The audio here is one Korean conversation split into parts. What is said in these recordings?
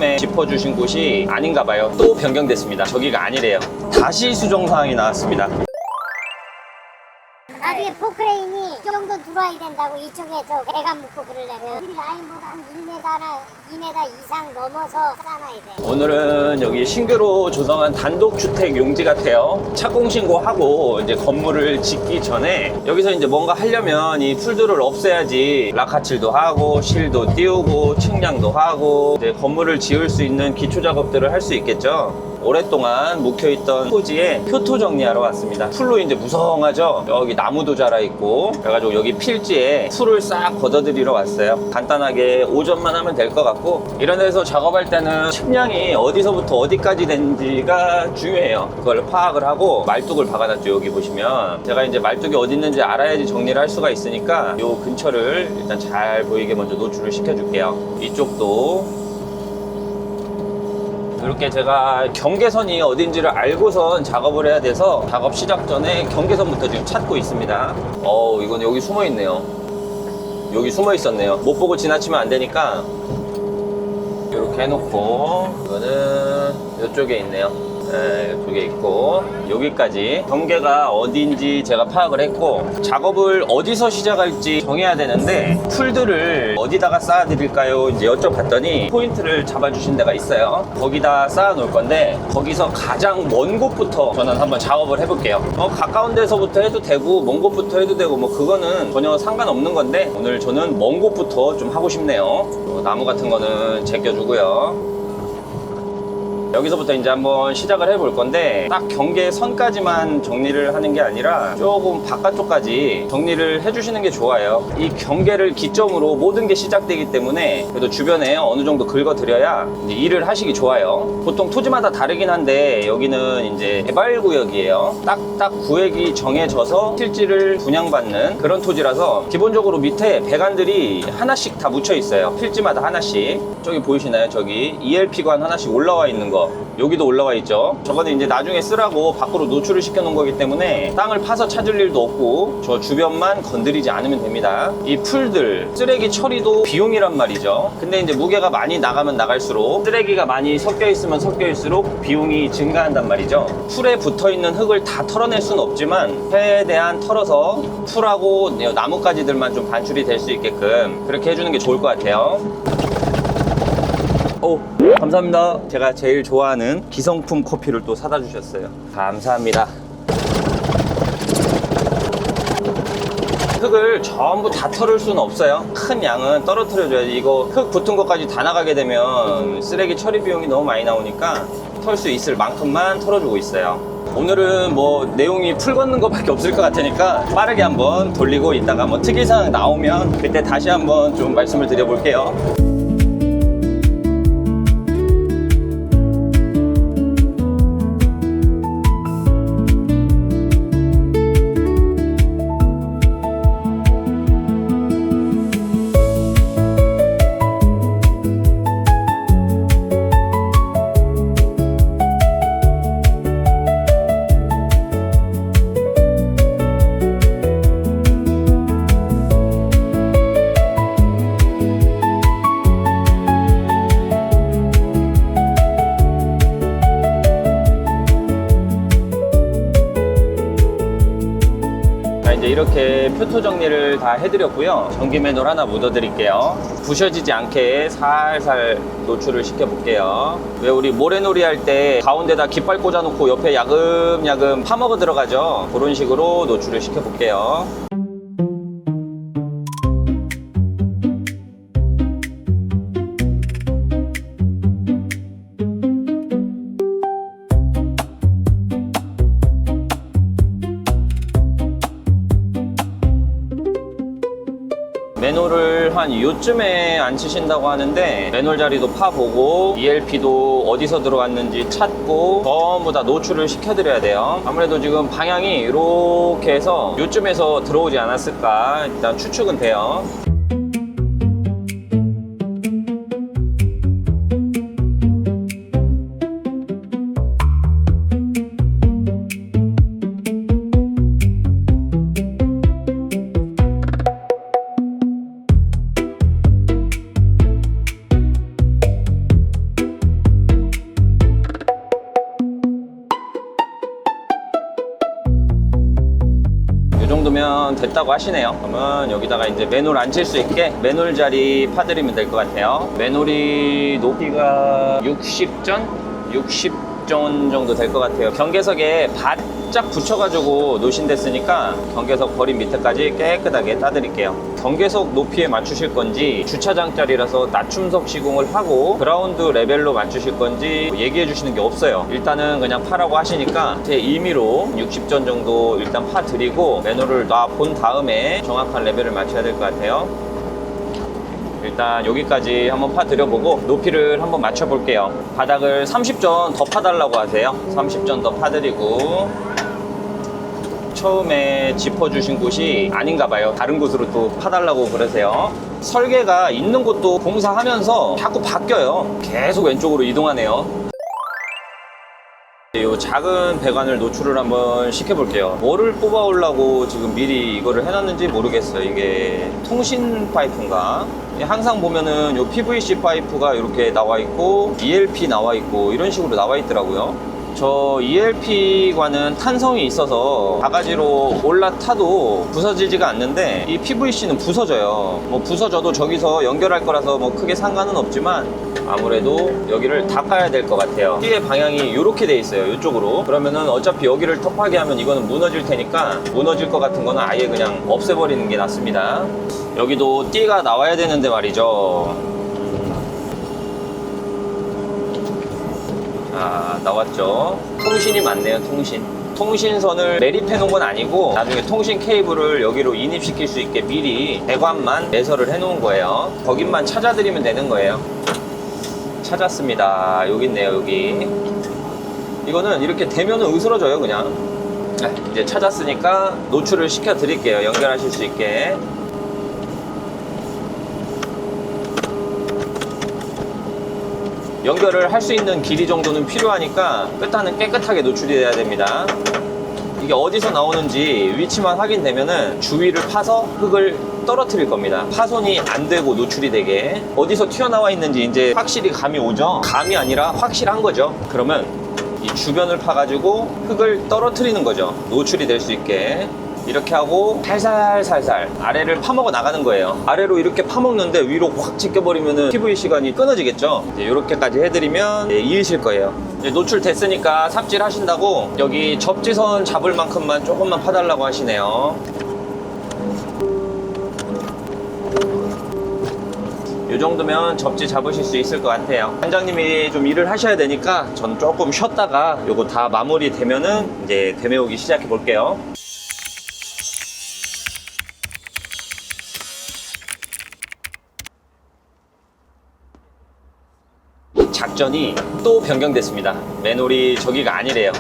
처음에 짚어주신 곳이 아닌가 봐요. 또 변경됐습니다. 저기가 아니래요. 다시 수정사항이 나왔습니다. 나중에 포크레인이 이 정도 들어와야 된다고 이쪽에서 배관 묶고 그러려면 이 라인보다 한 2m 이상 넘어서 쌓아놔야 돼. 오늘은 여기 신규로 조성한 단독주택 용지 같아요. 착공신고하고 이제 건물을 짓기 전에 여기서 이제 뭔가 하려면 이 풀들을 없애야지 락카칠도 하고 실도 띄우고 측량도 하고 이제 건물을 지을 수 있는 기초 작업들을 할 수 있겠죠. 오랫동안 묵혀있던 토지에 표토 정리하러 왔습니다. 풀로 이제 무성하죠. 여기 나무도 자라 있고 그래가지고 여기 필지에 풀을 싹 걷어들이러 왔어요. 간단하게 오전만 하면 될 것 같고 이런 데서 작업할 때는 측량이 어디서부터 어디까지 되는지가 중요해요. 그걸 파악을 하고 말뚝을 박아놨죠. 여기 보시면 제가 이제 말뚝이 어디 있는지 알아야지 정리를 할 수가 있으니까 요 근처를 일단 잘 보이게 먼저 노출을 시켜줄게요. 이쪽도 이렇게 제가 경계선이 어딘지를 알고선 작업을 해야 돼서 작업 시작 전에 경계선부터 지금 찾고 있습니다. 이건 여기 숨어 있네요. 여기 숨어 있었네요. 못 보고 지나치면 안 되니까 이렇게 해놓고 이거는 이쪽에 있네요. 네, 이쪽에 있고 여기까지 경계가 어딘지 제가 파악을 했고 작업을 어디서 시작할지 정해야 되는데 풀들을 어디다가 쌓아 드릴까요? 이제 여쭤봤더니 포인트를 잡아주신 데가 있어요. 거기다 쌓아 놓을 건데 거기서 가장 먼 곳부터 저는 한번 작업을 해볼게요. 가까운 데서부터 해도 되고 먼 곳부터 해도 되고 뭐 그거는 전혀 상관없는 건데 오늘 저는 먼 곳부터 좀 하고 싶네요. 나무 같은 거는 제껴주고요. 여기서부터 이제 한번 시작을 해볼 건데 딱 경계선까지만 정리를 하는 게 아니라 조금 바깥쪽까지 정리를 해주시는 게 좋아요. 이 경계를 기점으로 모든 게 시작되기 때문에 그래도 주변에 어느 정도 긁어드려야 이제 일을 하시기 좋아요. 보통 토지마다 다르긴 한데 여기는 이제 개발구역이에요. 딱딱 구역이 정해져서 필지를 분양받는 그런 토지라서 기본적으로 밑에 배관들이 하나씩 다 묻혀 있어요. 필지마다 하나씩. 저기 보이시나요? 저기 ELP관 하나씩 올라와 있는 거 여기도 올라와 있죠. 저거는 이제 나중에 쓰라고 밖으로 노출을 시켜 놓은 거기 때문에 땅을 파서 찾을 일도 없고 저 주변만 건드리지 않으면 됩니다. 이 풀들 쓰레기 처리도 비용이란 말이죠. 근데 이제 무게가 많이 나가면 나갈수록 쓰레기가 많이 섞여 있으면 섞여있을수록 비용이 증가한단 말이죠. 풀에 붙어 있는 흙을 다 털어낼 수는 없지만 최대한 털어서 풀하고 나뭇가지들만 좀 반출이 될 수 있게끔 그렇게 해주는 게 좋을 것 같아요. 감사합니다. 제가 제일 좋아하는 기성품 커피를 또 사다 주셨어요. 감사합니다. 흙을 전부 다 털을 수는 없어요. 큰 양은 떨어뜨려줘야지. 이거 흙 붙은 것까지 다 나가게 되면 쓰레기 처리 비용이 너무 많이 나오니까 털 수 있을 만큼만 털어주고 있어요. 오늘은 뭐 내용이 풀 걷는 것밖에 없을 것 같으니까 빠르게 한번 돌리고 있다가 뭐 특이사항 나오면 그때 다시 한번 좀 말씀을 드려볼게요. 이제 이렇게 표토 정리를 다 해드렸고요. 전기 맨홀 하나 묻어 드릴게요. 부셔지지 않게 살살 노출을 시켜 볼게요. 왜 우리 모래놀이 할 때 가운데다 깃발 꽂아 놓고 옆에 야금야금 파먹어 들어가죠. 그런 식으로 노출을 시켜 볼게요. 맨홀을 한 요쯤에 안 치신다고 하는데 맨홀 자리도 파보고 ELP도 어디서 들어왔는지 찾고 전부 다 노출을 시켜드려야 돼요. 아무래도 지금 방향이 이렇게 해서 요쯤에서 들어오지 않았을까 일단 추측은 돼요. 파면 됐다고 하시네요. 그러면 여기다가 이제 맨홀 앉힐 수 있게 맨홀 자리 파드리면 될 것 같아요. 맨홀이 높이가 60전 정도 될 것 같아요. 경계석에 바짝 붙여가지고 놓으신댔으니까 경계석 버린 밑에까지 깨끗하게 따드릴게요. 경계석 높이에 맞추실 건지 주차장짜리라서 낮춤석 시공을 하고 그라운드 레벨로 맞추실 건지 얘기해 주시는 게 없어요. 일단은 그냥 파라고 하시니까 제 임의로 60전 정도 일단 파 드리고 맨홀을 놔 본 다음에 정확한 레벨을 맞춰야 될 것 같아요. 일단 여기까지 한번 파 드려보고 높이를 한번 맞춰 볼게요. 바닥을 30전 더 파달라고 하세요. 30전 더 파드리고 처음에 짚어주신 곳이 아닌가 봐요. 다른 곳으로 또 파달라고 그러세요. 설계가 있는 곳도 공사하면서 자꾸 바뀌어요. 계속 왼쪽으로 이동하네요. 이 작은 배관을 노출을 한번 시켜볼게요. 뭐를 뽑아오려고 지금 미리 이거를 해놨는지 모르겠어요. 이게 통신 파이프인가? 항상 보면은 요 PVC 파이프가 이렇게 나와 있고 ELP 나와 있고 이런 식으로 나와 있더라고요. 저 ELP과는 탄성이 있어서 바가지로 올라타도 부서지지가 않는데 이 PVC는 부서져요. 뭐 부서져도 저기서 연결할 거라서 뭐 크게 상관은 없지만 아무래도 여기를 닦아야 될 것 같아요. 띠의 방향이 이렇게 돼 있어요. 이쪽으로. 그러면은 어차피 여기를 터프하게 하면 이거는 무너질 테니까 무너질 것 같은 거는 아예 그냥 없애버리는 게 낫습니다. 여기도 띠가 나와야 되는데 말이죠. 자, 나왔죠. 통신이 많네요. 통신선을 매립해 놓은 건 아니고 나중에 통신 케이블을 여기로 인입시킬 수 있게 미리 배관만 내설을 해 놓은 거예요. 거긴만 찾아드리면 되는 거예요. 찾았습니다. 여기 있네요. 여기 이거는 이렇게 대면은 으스러져요. 그냥. 네, 이제 찾았으니까 노출을 시켜 드릴게요. 연결하실 수 있게. 연결을 할 수 있는 길이 정도는 필요하니까 끝단은 깨끗하게 노출이 돼야 됩니다. 이게 어디서 나오는지 위치만 확인되면은 주위를 파서 흙을 떨어뜨릴 겁니다. 파손이 안 되고 노출이 되게. 어디서 튀어나와 있는지 이제 확실히 감이 오죠. 감이 아니라 확실한 거죠. 그러면 이 주변을 파가지고 흙을 떨어뜨리는 거죠. 노출이 될 수 있게. 이렇게 하고 살살 아래를 파먹어 나가는 거예요. 아래로 이렇게 파먹는데 위로 확 제껴버리면은 PV 시간이 끊어지겠죠. 이제 이렇게까지 해드리면 이으실 거예요. 이제 노출 됐으니까 삽질 하신다고 여기 접지선 잡을 만큼만 조금만 파달라고 하시네요. 이 정도면 접지 잡으실 수 있을 것 같아요. 원장님이 좀 일을 하셔야 되니까 저는 조금 쉬었다가 요거 다 마무리 되면은 이제 되메우기 시작해 볼게요. 작전이 또 변경됐습니다. 맨홀이 저기가 아니래요.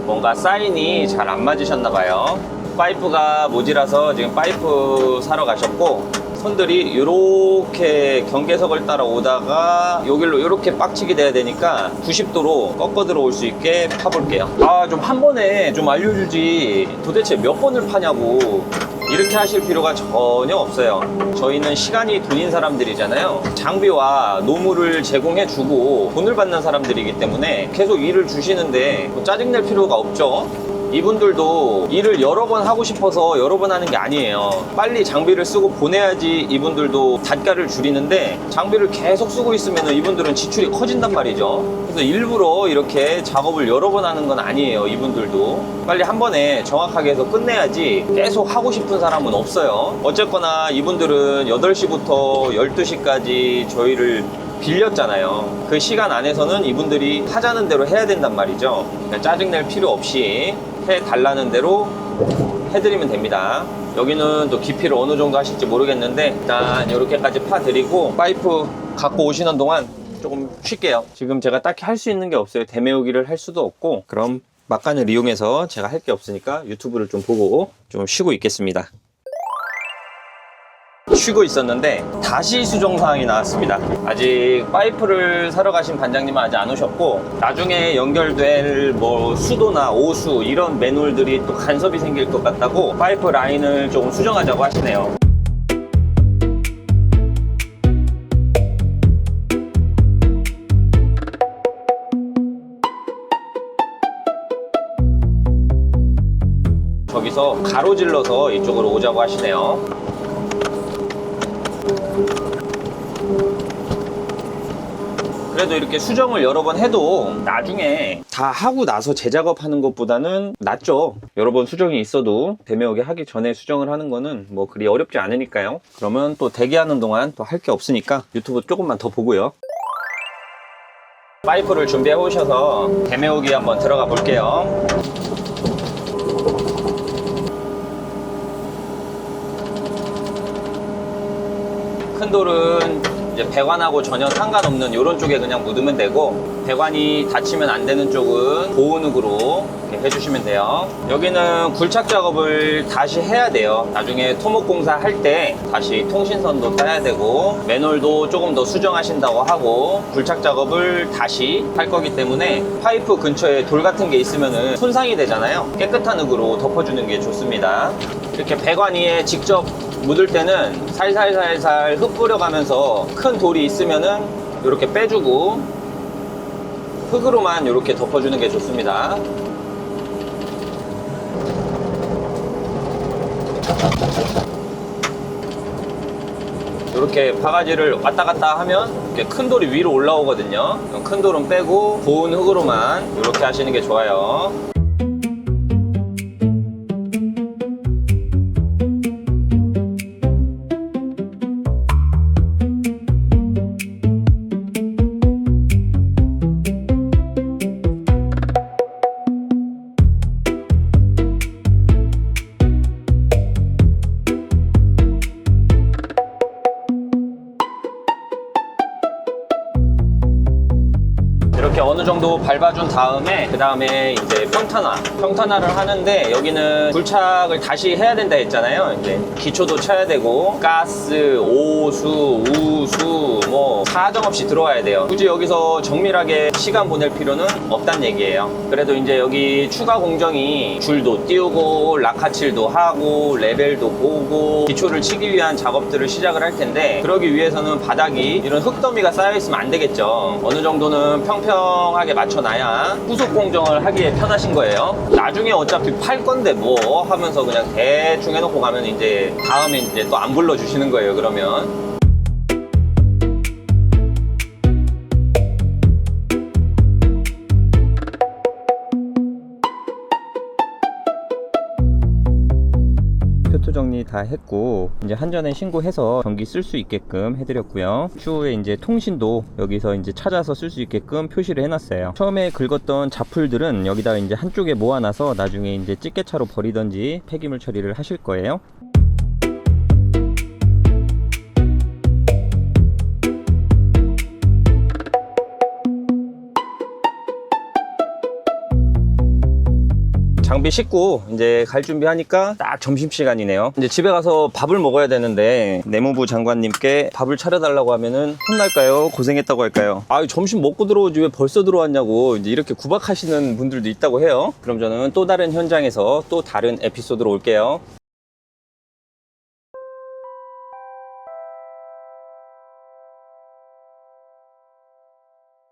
뭔가 사인이 잘 안 맞으셨나 봐요. 파이프가 모자라서 지금 파이프 사러 가셨고 손들이 이렇게 경계석을 따라 오다가 여기로 이렇게 빡치게 돼야 되니까 90도로 꺾어 들어올 수 있게 파볼게요. 좀 한 번에 좀 알려주지 도대체 몇 번을 파냐고 이렇게 하실 필요가 전혀 없어요. 저희는 시간이 돈인 사람들이잖아요. 장비와 노무를 제공해주고 돈을 받는 사람들이기 때문에 계속 일을 주시는데 뭐 짜증낼 필요가 없죠. 이분들도 일을 여러 번 하고 싶어서 여러 번 하는 게 아니에요. 빨리 장비를 쓰고 보내야지 이분들도 단가를 줄이는데 장비를 계속 쓰고 있으면 이분들은 지출이 커진단 말이죠. 그래서 일부러 이렇게 작업을 여러 번 하는 건 아니에요. 이분들도 빨리 한 번에 정확하게 해서 끝내야지 계속 하고 싶은 사람은 없어요. 어쨌거나 이분들은 8시부터 12시까지 저희를 빌렸잖아요. 그 시간 안에서는 이분들이 하자는 대로 해야 된단 말이죠. 그러니까 짜증낼 필요 없이 해달라는 대로 해드리면 됩니다. 여기는 또 깊이를 어느 정도 하실지 모르겠는데 일단 이렇게까지 파드리고 파이프 갖고 오시는 동안 조금 쉴게요. 지금 제가 딱히 할 수 있는 게 없어요. 대메우기를 할 수도 없고 그럼 막간을 이용해서 제가 할 게 없으니까 유튜브를 좀 보고 좀 쉬고 있겠습니다. 쉬고 있었는데 다시 수정 사항이 나왔습니다. 아직 파이프를 사러 가신 반장님은 아직 안 오셨고 나중에 연결될 뭐 수도나 오수 이런 맨홀들이 또 간섭이 생길 것 같다고 파이프 라인을 조금 수정하자고 하시네요. 여기서 가로질러서 이쪽으로 오자고 하시네요. 그래도 이렇게 수정을 여러 번 해도 나중에 다 하고 나서 재작업하는 것보다는 낫죠. 여러 번 수정이 있어도 대매오게 하기 전에 수정을 하는 거는 뭐 그리 어렵지 않으니까요. 그러면 또 대기하는 동안 또 할 게 없으니까 유튜브 조금만 더 보고요. 파이프를 준비해 오셔서 대매오기 한번 들어가 볼게요. 큰 돌은 이제 배관하고 전혀 상관없는 이런 쪽에 그냥 묻으면 되고, 배관이 닫히면 안 되는 쪽은 보온흙으로 이렇게 해주시면 돼요. 여기는 굴착 작업을 다시 해야 돼요. 나중에 토목 공사 할 때 다시 통신선도 따야 되고 맨홀도 조금 더 수정하신다고 하고 굴착 작업을 다시 할 거기 때문에 파이프 근처에 돌 같은 게 있으면 손상이 되잖아요. 깨끗한 흙으로 덮어주는 게 좋습니다. 이렇게 배관 위에 직접 묻을 때는 살살살살 흙 뿌려가면서 큰 돌이 있으면은 이렇게 빼주고 흙으로만 이렇게 덮어주는 게 좋습니다. 이렇게 바가지를 왔다 갔다 하면 이렇게 큰 돌이 위로 올라오거든요. 큰 돌은 빼고 고운 흙으로만 이렇게 하시는 게 좋아요. 이렇게 어느 정도 밟아준 다음에 그 다음에 이제 평탄화를 하는데, 여기는 굴착을 다시 해야 된다 했잖아요. 이제 기초도 쳐야 되고 가스, 오수, 우수 뭐 사정없이 들어와야 돼요. 굳이 여기서 정밀하게 시간 보낼 필요는 없단 얘기예요. 그래도 이제 여기 추가 공정이 줄도 띄우고 락카칠도 하고 레벨도 보고 기초를 치기 위한 작업들을 시작을 할 텐데, 그러기 위해서는 바닥이 이런 흙더미가 쌓여 있으면 안 되겠죠. 어느 정도는 평평하게 맞춰놔야 후속 공정을 하기에 편하신 거예요. 나중에 어차피 팔 건데 뭐 하면서 그냥 대충 해놓고 가면 이제 다음에 이제 또 안 불러주시는 거예요. 그러면 표토 정리 다 했고 이제 한전에 신고해서 전기 쓸 수 있게끔 해드렸고요. 추후에 이제 통신도 여기서 이제 찾아서 쓸 수 있게끔 표시를 해놨어요. 처음에 긁었던 자풀들은 여기다 이제 한쪽에 모아놔서 나중에 이제 찌개차로 버리던지 폐기물 처리를 하실 거예요. 장비 싣고 이제 갈 준비하니까 딱 점심시간이네요. 이제 집에 가서 밥을 먹어야 되는데 내무부 장관님께 밥을 차려달라고 하면은 혼날까요? 고생했다고 할까요? 아, 점심 먹고 들어오지 왜 벌써 들어왔냐고 이제 이렇게 구박하시는 분들도 있다고 해요. 그럼 저는 또 다른 현장에서 또 다른 에피소드로 올게요.